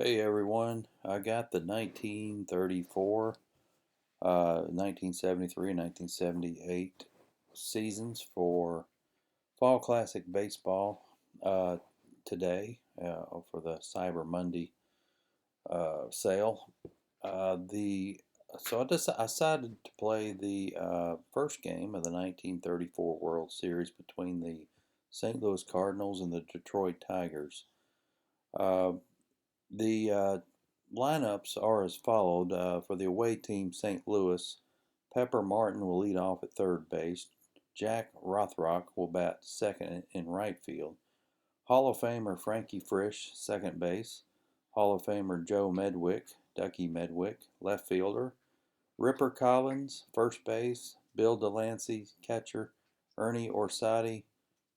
Hey everyone, I got the 1934, 1973, and 1978 seasons for Fall Classic Baseball today for the Cyber Monday sale. The so I decided to play the first game of the 1934 World Series between the St. Louis Cardinals and the Detroit Tigers. Uh, the lineups are as followed. For the away team, St. Louis, Pepper Martin will lead off at third base. Jack Rothrock will bat second in right field. Hall of Famer Frankie Frisch, second base. Hall of Famer Joe Medwick, Ducky Medwick, left fielder. Ripper Collins, first base. Bill Delancey, catcher. Ernie Orsatti,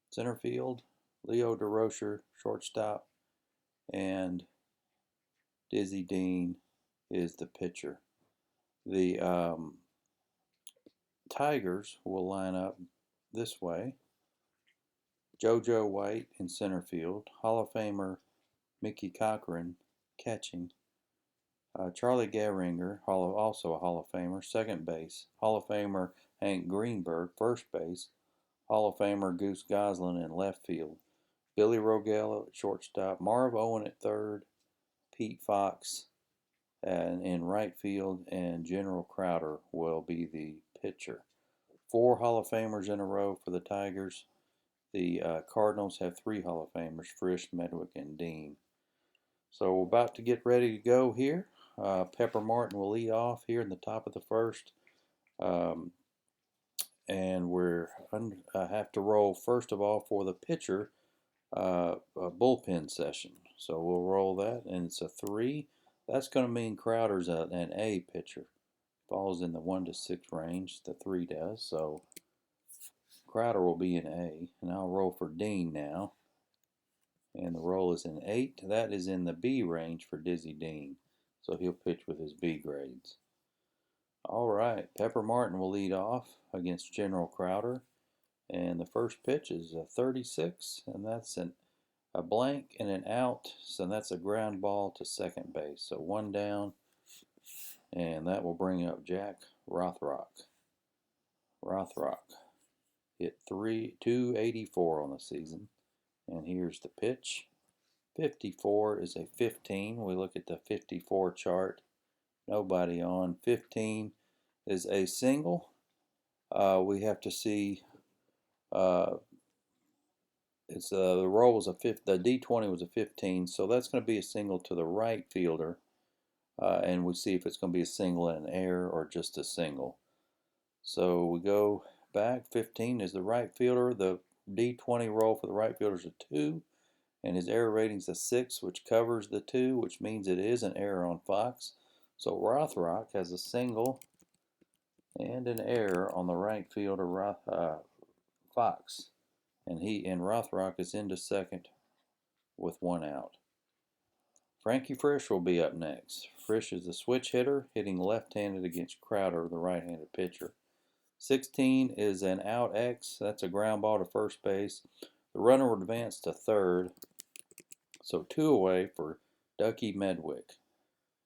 center field. Leo DeRocher, shortstop. And Dizzy Dean is the pitcher. The Tigers will line up this way. JoJo White in center field. Hall of Famer Mickey Cochran catching. Charlie Gehringer, also a Hall of Famer, second base. Hall of Famer Hank Greenberg, first base. Hall of Famer Goose Goslin in left field. Billy Rogel at shortstop. Marv Owen at third. Pete Fox and in right field, and General Crowder will be the pitcher. Four Hall of Famers in a row for the Tigers. The Cardinals have three Hall of Famers: Frisch, Medwick, and Dean. So we're about to get ready to go here. Pepper Martin will lead off here in the top of the first. Um, and we're have to roll first of all for the pitcher a bullpen session. So we'll roll that, and it's a 3. That's going to mean Crowder's an A pitcher. Falls in the 1 to 6 range, the 3 does. So Crowder will be an A. And I'll roll for Dean now. And the roll is an 8. That is in the B range for Dizzy Dean. So he'll pitch with his B grades. All right, Pepper Martin will lead off against General Crowder. And the first pitch is a 36, and that's a blank and an out, so that's a ground ball to second base. So one down, and that will bring up Jack Rothrock. Rothrock hit 284 on the season, and here's the pitch. 54 is a 15. We look at the 54 chart. Nobody on. 15 is a single. We have to see. The roll was the D20 was a 15, so that's going to be a single to the right fielder, and we see if it's going to be a single and an error or just a single. So we go back. 15 is the right fielder. The D20 roll for the right fielder is a 2, and his error rating is a 6, which covers the 2, which means it is an error on Fox. So Rothrock has a single and an error on the right fielder, Fox. And Rothrock is into second with 1 out. Frankie Frisch will be up next. Frisch is a switch hitter, hitting left-handed against Crowder, the right-handed pitcher. 16 is an out X. That's a ground ball to first base. The runner will advance to third. So 2 away for Ducky Medwick.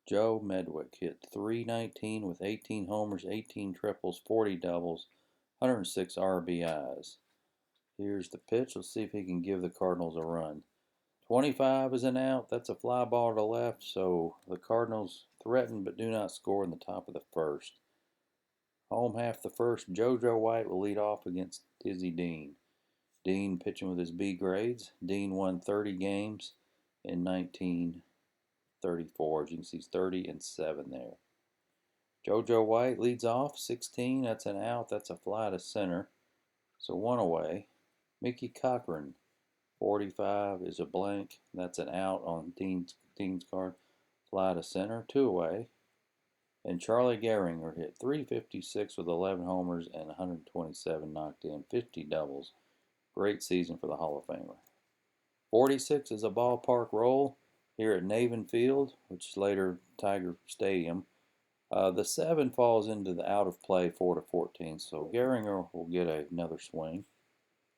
Joe Medwick hit .319 with 18 homers, 18 triples, 40 doubles, 106 RBIs. Here's the pitch. Let's see if he can give the Cardinals a run. 25 is an out. That's a fly ball to the left. So the Cardinals threaten but do not score in the top of the first. Home half the first. JoJo White will lead off against Dizzy Dean. Dean pitching with his B grades. Dean won 30 games in 1934. As you can see, he's 30-7 there. JoJo White leads off. 16. That's an out. That's a fly to center. So 1 away. Mickey Cochran, 45 is a blank. That's an out on Dean's card. Fly to center, 2 away. And Charlie Gehringer hit .356 with 11 homers and 127 knocked in, 50 doubles. Great season for the Hall of Famer. 46 is a ballpark roll here at Navin Field, which is later Tiger Stadium. The 7 falls into the out of play 4 to 14, so Gehringer will get another swing.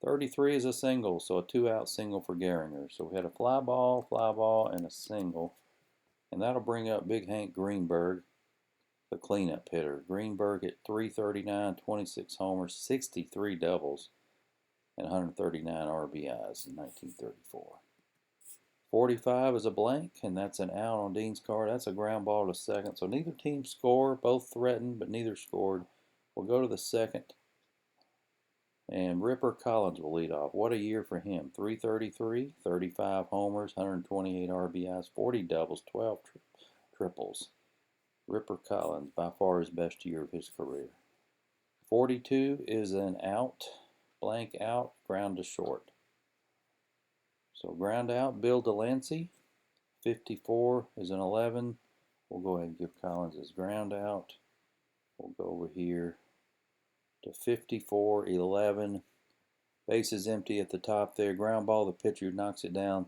33 is a single, so a 2-out single for Gehringer. So we had a fly ball, and a single. And that'll bring up Big Hank Greenberg, the cleanup hitter. Greenberg at 339, 26 homers, 63 doubles, and 139 RBIs in 1934. 45 is a blank, and that's an out on Dean's card. That's a ground ball to second. So neither team scored. Both threatened, but neither scored. We'll go to the second. And Ripper Collins will lead off. What a year for him. 333, 35 homers, 128 RBIs, 40 doubles, 12 triples. Ripper Collins, by far his best year of his career. 42 is an out, blank out, ground to short. So ground out, Bill Delancey. 54 is an 11. We'll go ahead and give Collins his ground out. We'll go over here to 54, 11. Base is empty at the top there. Ground ball, the pitcher knocks it down,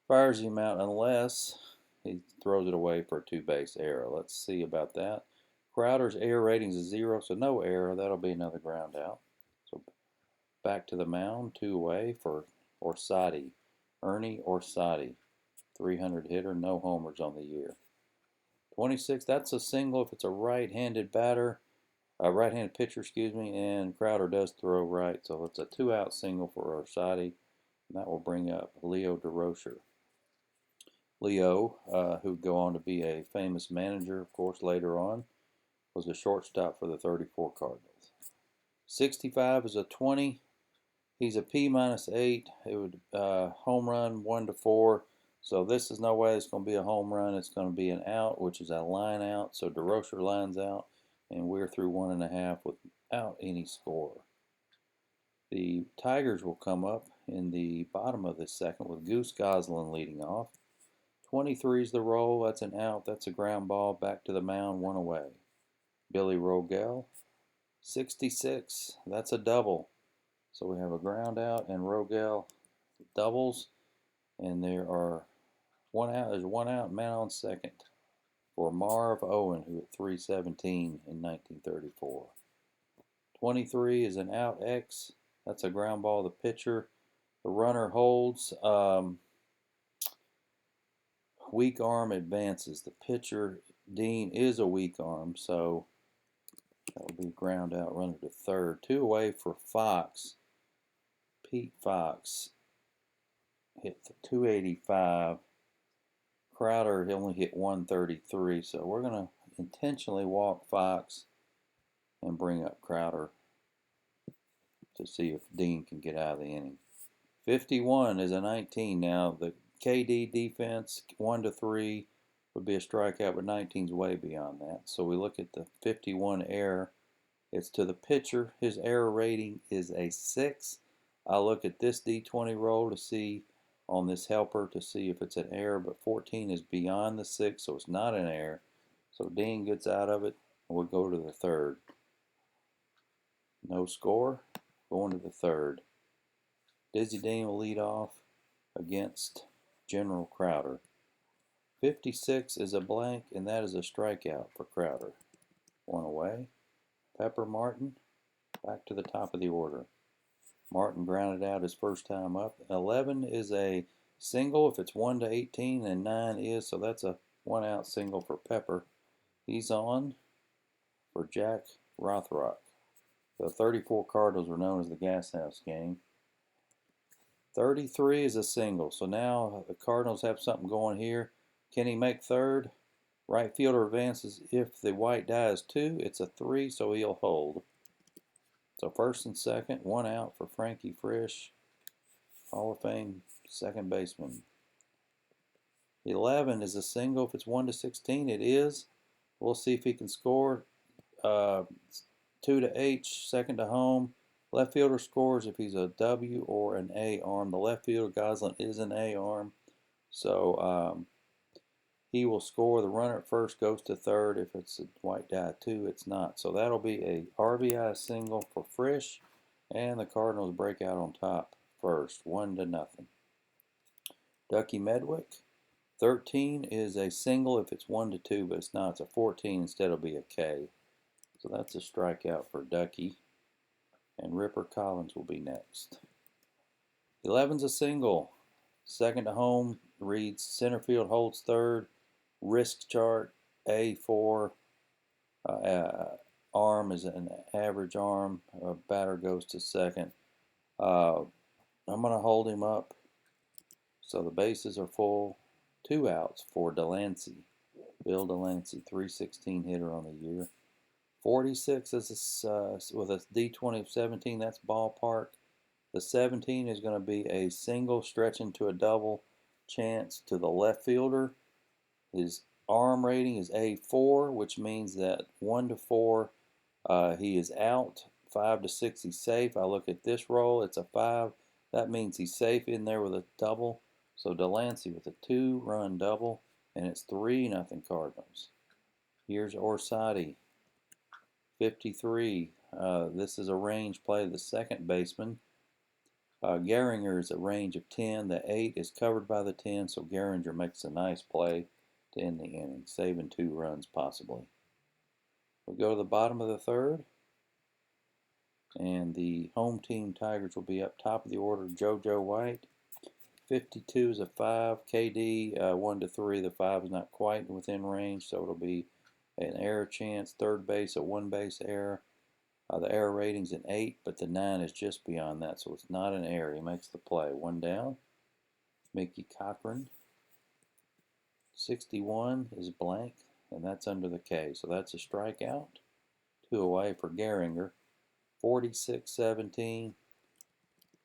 fires him out unless he throws it away for a two-base error. Let's see about that. Crowder's error rating is 0, so no error. That'll be another ground out. So back to the mound, 2 away for Orsatti. Ernie Orsatti, 300 hitter, no homers on the year. 26, that's a single if it's a right-handed batter, a right-handed pitcher, and Crowder does throw right, so it's a 2-out single for Orsatti, and that will bring up Leo DeRocher. Leo, who would go on to be a famous manager, of course, later on, was a shortstop for the 34 Cardinals. 65 is a 20. He's a P-8. It would home run 1 to 4. So this is no way it's going to be a home run. It's going to be an out, which is a line out. So DeRocher lines out, and we're through 1.5 without any score. The Tigers will come up in the bottom of the second with Goose Goslin leading off. 23 is the roll. That's an out. That's a ground ball. Back to the mound, 1 away. Billy Rogel. 66. That's a double. So we have a ground out and Rogel doubles, and there are 1 out. There's 1 out, man on second for Marv Owen, who at 317 in 1934. 23 is an out X. That's a ground ball. The pitcher, the runner holds. Weak arm advances. The pitcher, Dean, is a weak arm, so that will be ground out, runner to third. 2 away for Fox. Pete Fox hit 285. Crowder only hit 133, so we're going to intentionally walk Fox and bring up Crowder to see if Dean can get out of the inning. 51 is a 19 now. The KD defense, 1 to 3 would be a strikeout, but 19's way beyond that. So we look at the 51 error. It's to the pitcher. His error rating is a 6. I'll look at this D20 roll to see on this helper to see if it's an error, but 14 is beyond the 6, so it's not an error. So Dean gets out of it, and we'll go to the third. No score, going to the third. Dizzy Dean will lead off against General Crowder. 56 is a blank, and that is a strikeout for Crowder. 1 away. Pepper Martin, back to the top of the order. Martin grounded out his first time up. 11 is a single if it's 1 to 18, and 9 is, so that's a 1-out single for Pepper. He's on for Jack Rothrock. The 34 Cardinals were known as the Gas House Gang. 33 is a single, so now the Cardinals have something going here. Can he make third? Right fielder advances. If the white die is 2, it's a 3, so he'll hold. So first and second, 1 out for Frankie Frisch, Hall of Fame second baseman. 11 is a single. If it's 1 to 16, it is. We'll see if he can score. 2 to H, second to home. Left fielder scores if he's a W or an A arm. The left fielder, Goslin, is an A arm. So he will score. The runner at first goes to third. If it's a white die 2, it's not. So that'll be a RBI single for Frisch, and the Cardinals break out on top first, 1 to 0. Ducky Medwick, 13 is a single if it's 1 to 2, but it's not. It's a 14. Instead, it'll be a K. So that's a strikeout for Ducky, and Ripper Collins will be next. 11's a single. Second to home reads center field holds third. Risk chart, A4. Arm is an average arm. Batter goes to second. I'm going to hold him up. So the bases are full. 2 outs for Delancey. Bill Delancey, 316 hitter on the year. 46 is with a D20 of 17. That's ballpark. The 17 is going to be a single stretching to a double chance to the left fielder. His arm rating is A4, which means that 1 to 4 he is out. 5 to 6 he's safe. I look at this roll, it's a 5. That means he's safe in there with a double. So Delancey with a 2-run double, and it's 3-0 Cardinals. Here's Orsatti, 53. This is a range play, the second baseman. Gehringer is a range of 10. The 8 is covered by the 10, so Gehringer makes a nice play to end the inning, saving 2 runs possibly. We go to the bottom of the third, and the home team Tigers will be up top of the order. JoJo White, 52 is a 5. KD, 1 to 3. The 5 is not quite within range, so it'll be an error chance. Third base, a 1-base error. The error rating's an 8, but the 9 is just beyond that, so it's not an error. He makes the play. 1 down. Mickey Cochran, 61 is blank, and that's under the K, so that's a strikeout. 2 away for Gehringer. 46-17,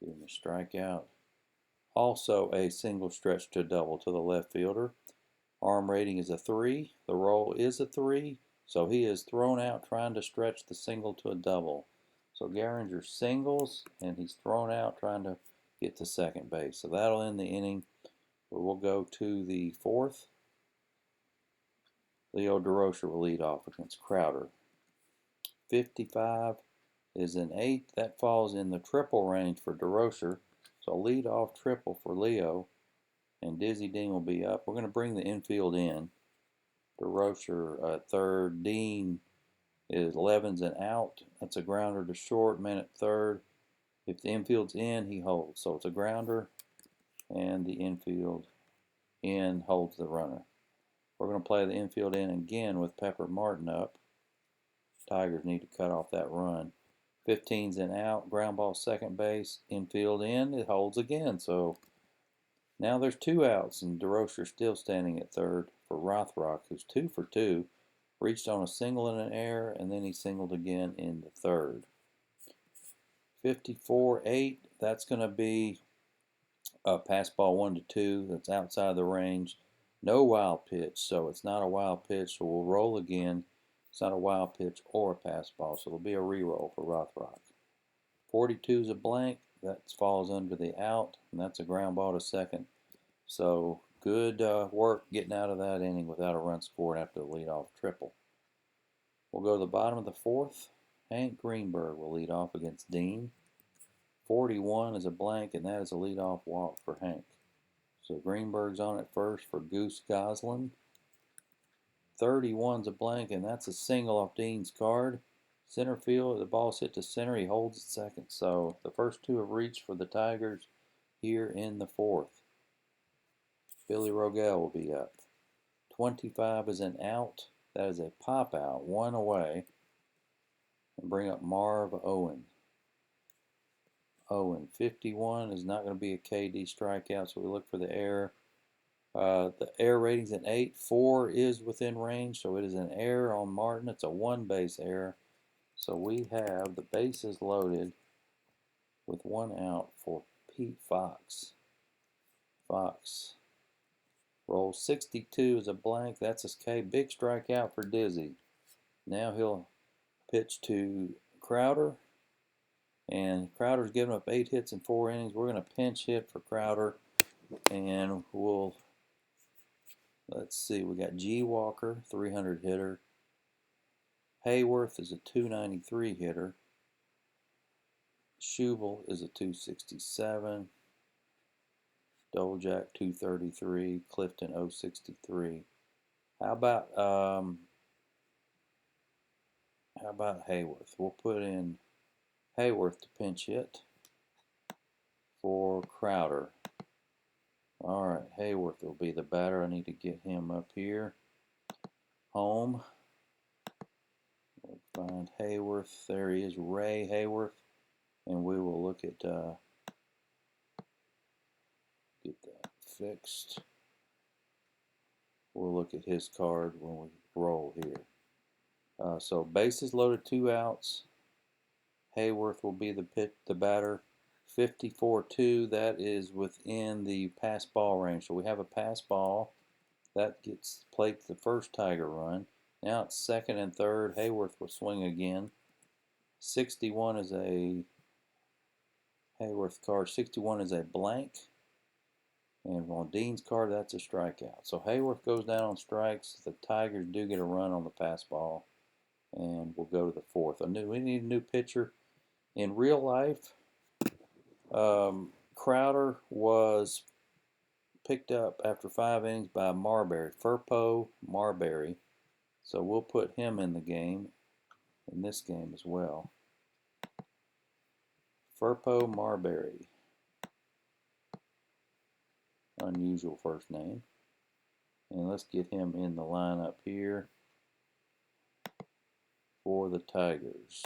give him a strikeout. Also a single stretch to a double to the left fielder. Arm rating is a 3. The roll is a 3. So he is thrown out trying to stretch the single to a double. So Gehringer singles, and he's thrown out trying to get to second base. So that'll end the inning. We'll go to the fourth. Leo DeRocher will lead off against Crowder. 55 is an 8. That falls in the triple range for DeRocher. So lead off triple for Leo. And Dizzy Dean will be up. We're going to bring the infield in. DeRocher third. Dean is 11's an out. That's a grounder to short. Man at third. If the infield's in, he holds. So it's a grounder, and the infield in holds the runner. We're going to play the infield in again with Pepper Martin up. Tigers need to cut off that run. 15's an out. Ground ball second base. Infield in. It holds again. So now there's 2 outs, and DeRocher still standing at third for Rothrock, who's 2 for 2. Reached on a single and an error, and then he singled again in the third. 54-8, that's going to be a pass ball 1 to 2. That's outside the range. No wild pitch, so it's not a wild pitch, so we'll roll again. It's not a wild pitch or a pass ball, so it'll be a re-roll for Rothrock. 42 is a blank. That falls under the out, and that's a ground ball to second. So good work getting out of that inning without a run scored after the leadoff triple. We'll go to the bottom of the fourth. Hank Greenberg will lead off against Dean. 41 is a blank, and that is a leadoff walk for Hank. So Greenberg's on at first for Goose Goslin. 31's a blank, and that's a single off Dean's card. Center field, the ball's hit to center. He holds it second. So the first 2 have reached for the Tigers here in the fourth. Billy Rogel will be up. 25 is an out. That is a pop out. 1 away. And bring up Marv Owen. 51 is not going to be a KD strikeout, so we look for the error. The error rating's an 8. 4 is within range, so it is an error on Martin. It's a 1-base error. So we have the bases loaded with 1 out for Pete Fox. Fox rolls 62 is a blank. That's his K. Big strikeout for Dizzy. Now he'll pitch to Crowder. And Crowder's given up 8 hits in 4 innings. We're going to pinch hit for Crowder. And let's see, we got G. Walker, 300 hitter. Hayworth is a 293 hitter. Schubel is a 267. Doljak 233. Clifton 063. How about Hayworth? We'll put in Hayworth to pinch hit for Crowder. All right, Hayworth will be the batter. I need to get him up here. home. We'll find Hayworth. There he is, Ray Hayworth. And we will look at, get that fixed. We'll look at his card when we roll here. So bases loaded, 2 outs. Hayworth will be the batter. 54-2, that is within the pass ball range. So we have a pass ball. That gets plates the first Tiger run. Now it's second and third. Hayworth will swing again. 61 is a Hayworth card. 61 is a blank. And on Dean's card, that's a strikeout. So Hayworth goes down on strikes. The Tigers do get a run on the pass ball. And we'll go to the fourth. We need a new pitcher. In real life, Crowder was picked up after 5 innings by Marbury, Furpo Marbury. So we'll put him in the game, in this game as well. Furpo Marbury. Unusual first name. And let's get him in the lineup here for the Tigers.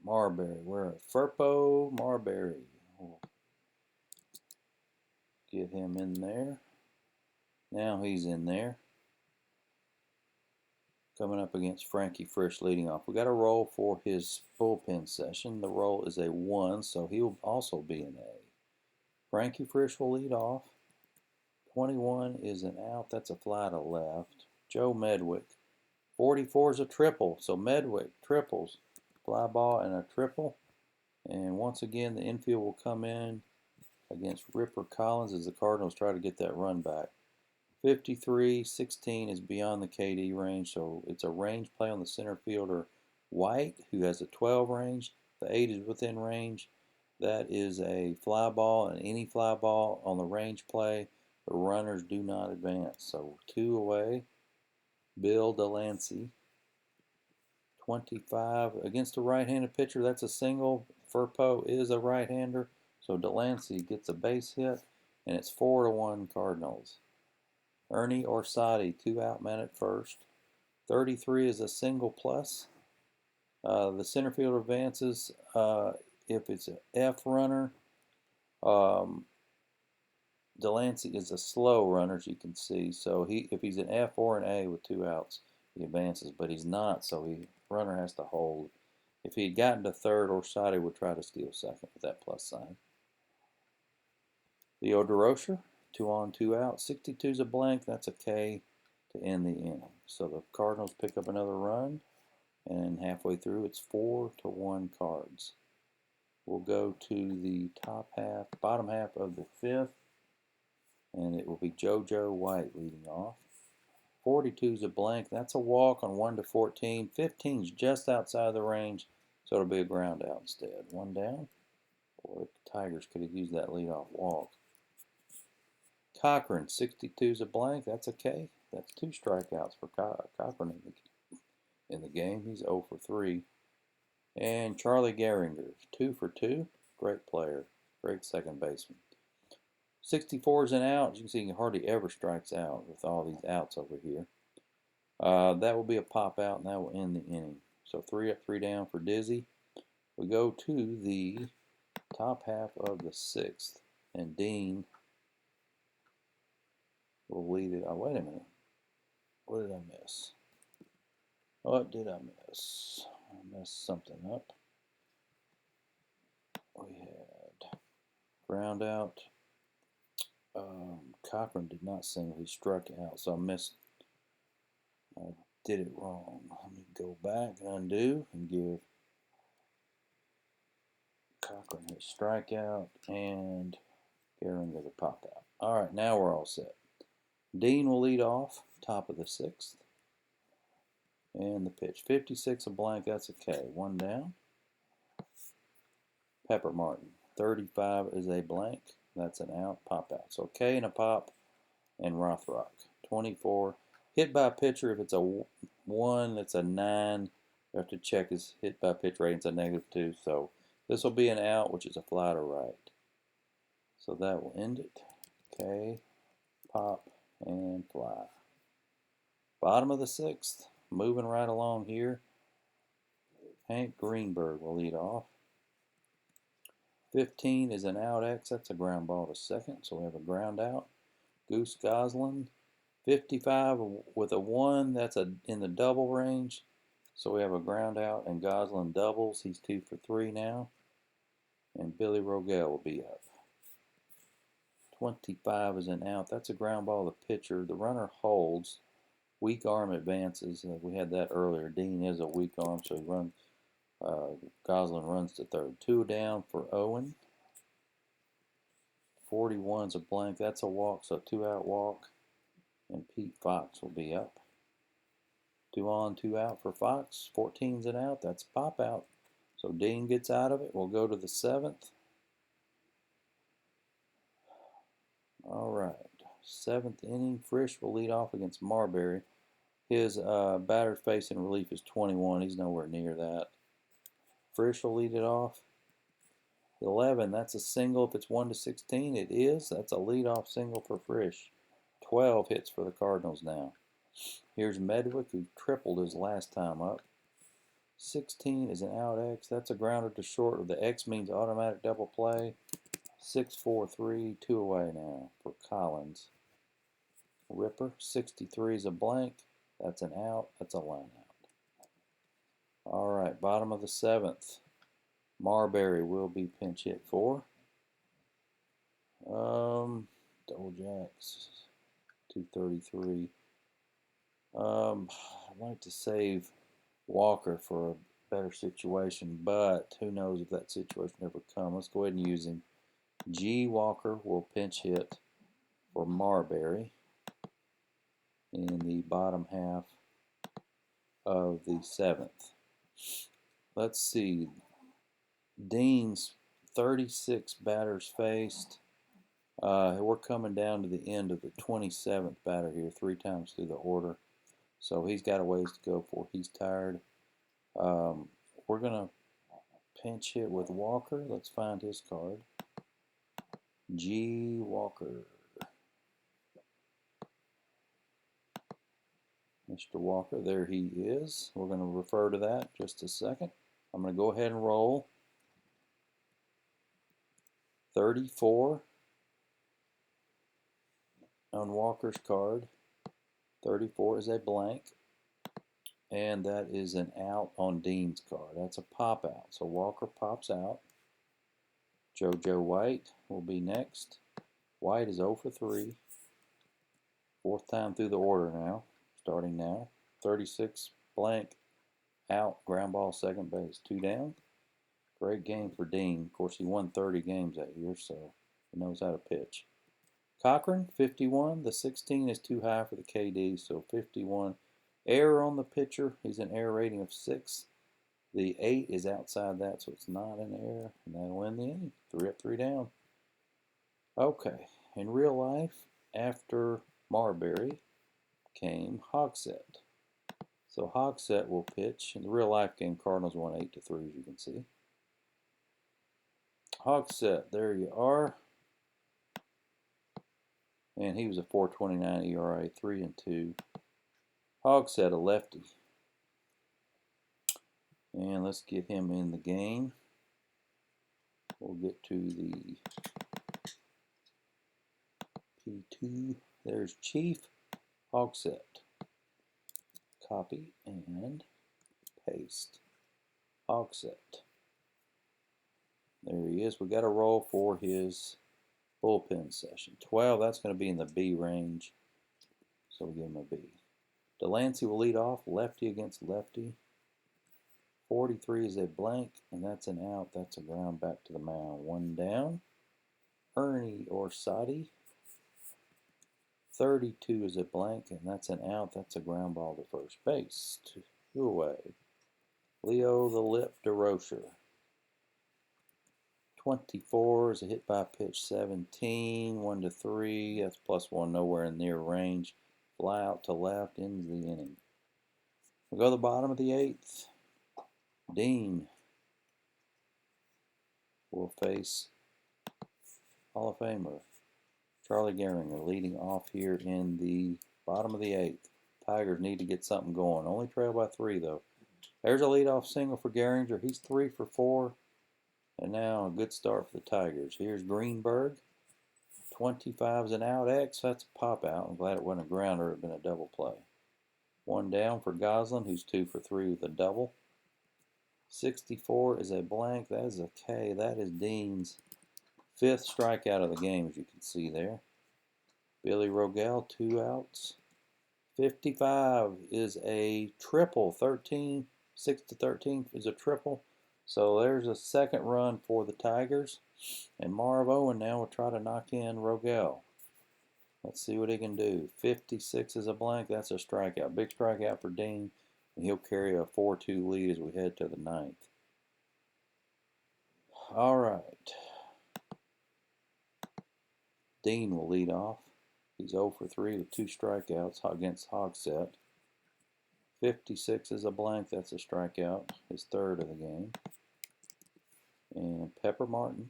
Marbury, where Furpo Marbury. We'll get him in there. Now he's in there. Coming up against Frankie Frisch leading off. We got a roll for his bullpen session. The roll is a 1, so he'll also be an A. Frankie Frisch will lead off. 21 is an out. That's a fly to left. Joe Medwick. 44 is a triple. So Medwick triples. Fly ball and a triple. And once again, the infield will come in against Ripper Collins as the Cardinals try to get that run back. 53-16 is beyond the KD range, so it's a range play on the center fielder White, who has a 12 range. The 8 is within range. That is a fly ball, and any fly ball on the range play, the runners do not advance. So 2 away. Bill Delancey. 25 against a right-handed pitcher. That's a single. Furpo is a right-hander, so Delancey gets a base hit, and it's 4-1 Cardinals. Ernie Orsatti, 2 out man at first. 33 is a single plus. The center fielder advances. If it's an F runner, Delancey is a slow runner, as you can see. So if he's an F or an A with 2 outs, he advances, but he's not, so runner has to hold. If he had gotten to third, Orsatti would try to steal second with that plus sign. Leo DeRocher, 2 on, 2 out. 62 is a blank. That's a K to end the inning. So the Cardinals pick up another run, and halfway through, it's 4-1 Cards. We'll go to the bottom half of the 5th, and it will be JoJo White leading off. 42 is a blank. That's a walk on 1-14. 15 is just outside the range, so it'll be a ground out instead. 1 down. Boy, the Tigers could have used that leadoff walk. Cochran, 62 is a blank. That's a K. That's 2 strikeouts for Cochran in the game. He's 0 for 3. And Charlie Gehringer, 2 for 2. Great player. Great second baseman. 64 is an out. As you can see, he hardly ever strikes out with all these outs over here. That will be a pop out, and that will end the inning. So 3 up, 3 down for Dizzy. We go to the top half of the 6th, and Dean will lead it. Oh, wait a minute. What did I miss? What did I miss? I messed something up. We had ground out. Cochran did not single. He struck out, so I did it wrong. Let me go back and undo and give Cochran his strikeout and Gehringer the pop out. All right, now we're all set. Dean will lead off, top of the 6th. And the pitch. 56 a blank, that's a K. 1 down. Pepper Martin. 35 is a blank. That's an out, pop out. So K and a pop, and Rothrock. 24. Hit by pitcher, if it's a 1, that's a 9. You have to check his hit by pitch rating. It's a -2. So this will be an out, which is a fly to right. So that will end it. K, pop, and fly. Bottom of the 6th, moving right along here. Hank Greenberg will lead off. 15 is an out X. That's a ground ball to second, so we have a ground out. Goose Goslin. 55 with a 1. That's in the double range. So we have a ground out, and Goslin doubles. He's 2 for 3 now. And Billy Rogel will be up. 25 is an out. That's a ground ball to pitcher. The runner holds. Weak arm advances. We had that earlier. Dean is a weak arm, so he runs. Goslin runs to third. 2 down for Owen. 41's a blank. That's a walk, so 2 out walk. And Pete Fox will be up. 2 on, 2 out for Fox. 14's an out. That's pop out. So Dean gets out of it. We'll go to the 7th. All right. 7th inning. Frisch will lead off against Marbury. His batter facing relief is 21. He's nowhere near that. Frisch will lead it off. 11, that's a single. If it's 1 to 16, it is. That's a leadoff single for Frisch. 12 hits for the Cardinals now. Here's Medwick, who tripled his last time up. 16 is an out X. That's a grounder to short. The X means automatic double play. 6, 4, 3, 2 away now for Collins. Ripper. 63 is a blank. That's an out. That's a line out. All right, bottom of the 7th. Marbury will be pinch hit for. Double jacks. 233. I'd like to save Walker for a better situation, but who knows if that situation ever comes. Let's go ahead and use him. G. Walker will pinch hit for Marbury in the bottom half of the 7th. Let's see. Dean's 36 batters faced. We're coming down to the end of the 27th batter here, 3 times through the order. So he's got a ways to go before he's tired. We're going to pinch hit with Walker. Let's find his card. G. Walker. Mr. Walker, there he is. We're going to refer to that in just a second. I'm going to go ahead and roll. 34 on Walker's card. 34 is a blank. And that is an out on Dean's card. That's a pop out. So Walker pops out. JoJo White will be next. White is 0 for 3. 4th time through the order now. Starting now. 36 blank. Out. Ground ball second base. 2 down. Great game for Dean. Of course, he won 30 games that year, so he knows how to pitch. Cochran, 51. The 16 is too high for the KD, so 51. Error on the pitcher. He's an error rating of 6. The 8 is outside that, so it's not an error, and that'll end the inning. 3 up, 3 down. Okay, in real life, after Marbury came Hogsett. So Hogsett will pitch. In the real life game, Cardinals won 8 to 3, as you can see. Hogsett, there you are. And he was a 4.29 ERA, 3 and 2. Hogsett, a lefty. And let's get him in the game. We'll get to the P2. There's Chief Hogsett. Copy and paste. Hogsett. There he is. We got a roll for his bullpen session. 12, that's going to be in the B range. So we'll give him a B. Delancey will lead off, lefty against lefty. 43 is a blank, and that's an out. That's a ground back to the mound. 1 down. Ernie Orsatti. 32 is a blank, and that's an out. That's a ground ball to first base. 2 away. Leo the Lip DeRocher. 24 is a hit by pitch. 17, 1 to 3. That's +1, nowhere near range. Fly out to left, ends the inning. We go to the bottom of the 8th. Dean will face Hall of Famer Charlie Gehringer leading off here in the bottom of the 8th. Tigers need to get something going. Only trail by 3, though. There's a leadoff single for Gehringer. He's 3 for 4. And now a good start for the Tigers. Here's Greenberg. 25's an out X. That's a pop out. I'm glad it wasn't a grounder. It would have been a double play. 1 down for Goslin, who's 2 for 3 with a double. 64 is a blank. That is a K. That is Dean's 5th strikeout of the game, as you can see there. Billy Rogel, 2 outs. 55 is a triple. 13, 6 to 13 is a triple. So there's a second run for the Tigers. And Marv Owen now will try to knock in Rogel. Let's see what he can do. 56 is a blank. That's a strikeout. Big strikeout for Dean. And he'll carry a 4-2 lead as we head to the 9th. All right. Dean will lead off. He's 0 for 3 with 2 strikeouts against Hogsett. 56 is a blank. That's a strikeout. His 3rd of the game. And Pepper Martin.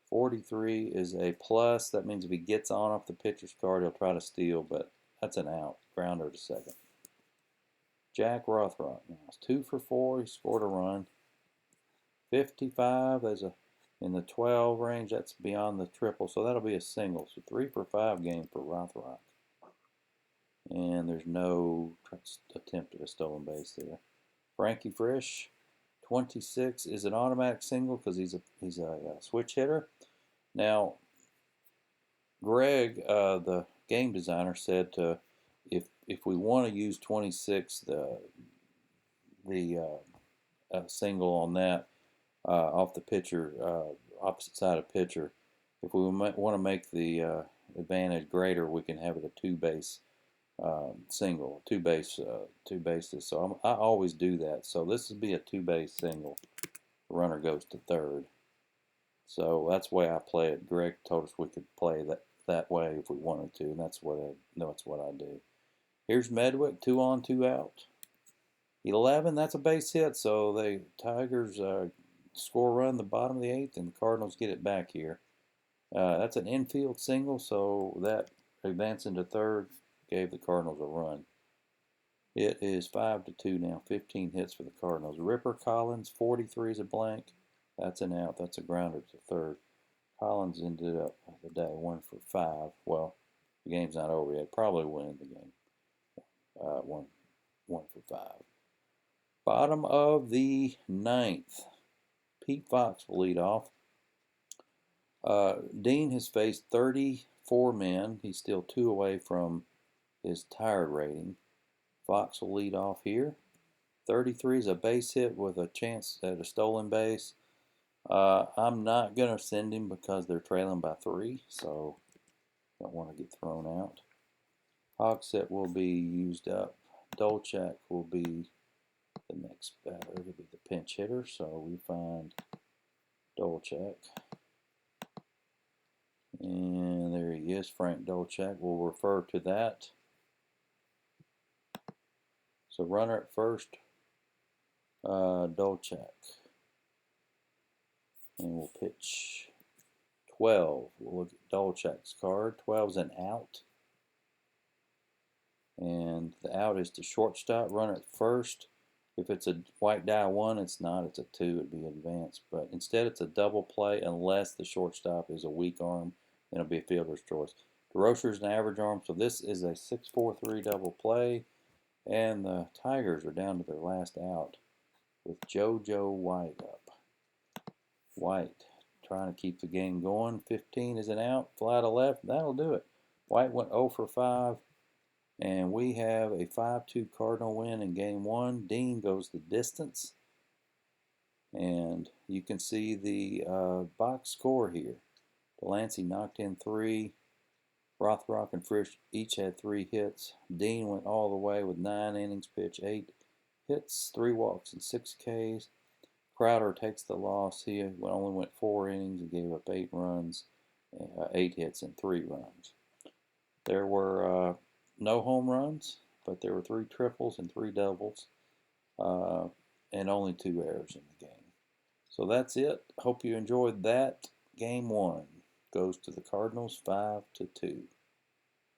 43 is a plus. That means if he gets on off the pitcher's card, he'll try to steal, but that's an out. Grounder to second. Jack Rothrock now is 2 for 4. He scored a run. 55 is in the 12 range. That's beyond the triple, so that'll be a single. So 3 for 5 game for Rothrock. And there's no attempt at a stolen base there. Frankie Frisch, 26 is an automatic single because he's a switch hitter. Now, Greg, the game designer, said if we want to use 26, the single on that off the pitcher, opposite side of pitcher, if we want to make the advantage greater, we can have it a 2-base single, two bases. So I always do that. So this would be a 2-base single. The runner goes to 3rd. So that's the way I play it. Greg told us we could play that way if we wanted to, and that's what I do. Here's Medwick, 2 on, 2 out. 11, that's a base hit. So the Tigers score a run in the bottom of the 8th, and the Cardinals get it back here. That's an infield single, so that advancing to 3rd gave the Cardinals a run. It is 5-2 now. 15 hits for the Cardinals. Ripper Collins, 43 is a blank. That's an out. That's a grounder to 3rd. Collins ended up the day 1 for 5. Well, the game's not over yet. Probably win the game. 1 for 5. Bottom of the 9th. Pete Fox will lead off. Dean has faced 34 men. He's still 2 away from his tired rating. Fox will lead off here. 33 is a base hit with a chance at a stolen base. I'm not going to send him because they're trailing by 3, so don't want to get thrown out. Hogsett will be used up. Dolchak will be the next batter. He'll be the pinch hitter, so we find Dolchak. And there he is, Frank Dolchak. We'll refer to that. So runner at first, Dolchak. And we'll pitch 12. We'll look at Dolchak's card. 12's an out. And the out is to shortstop. Runner at first. If it's a white die 1, it's not. It's a 2. It'd be advanced. But instead, it's a double play unless the shortstop is a weak arm. Then it'll be a fielder's choice. DeRocher's an average arm. So this is a 6-4-3 double play. And the Tigers are down to their last out with JoJo White up. White trying to keep the game going. 15 is an out. Fly to left. That'll do it. White went 0 for 5. And we have a 5-2 Cardinal win in game 1. Dean goes the distance. And you can see the box score here. Delancey knocked in 3. Rothrock and Frisch each had 3 hits. Dean went all the way with 9 innings pitched, 8 hits, 3 walks, and 6 Ks. Crowder takes the loss. He only went 4 innings and gave up 8 runs, 8 hits, and 3 runs. There were no home runs, but there were 3 triples and 3 doubles, and only 2 errors in the game. So that's it. Hope you enjoyed that game 1. goes to the Cardinals 5-2.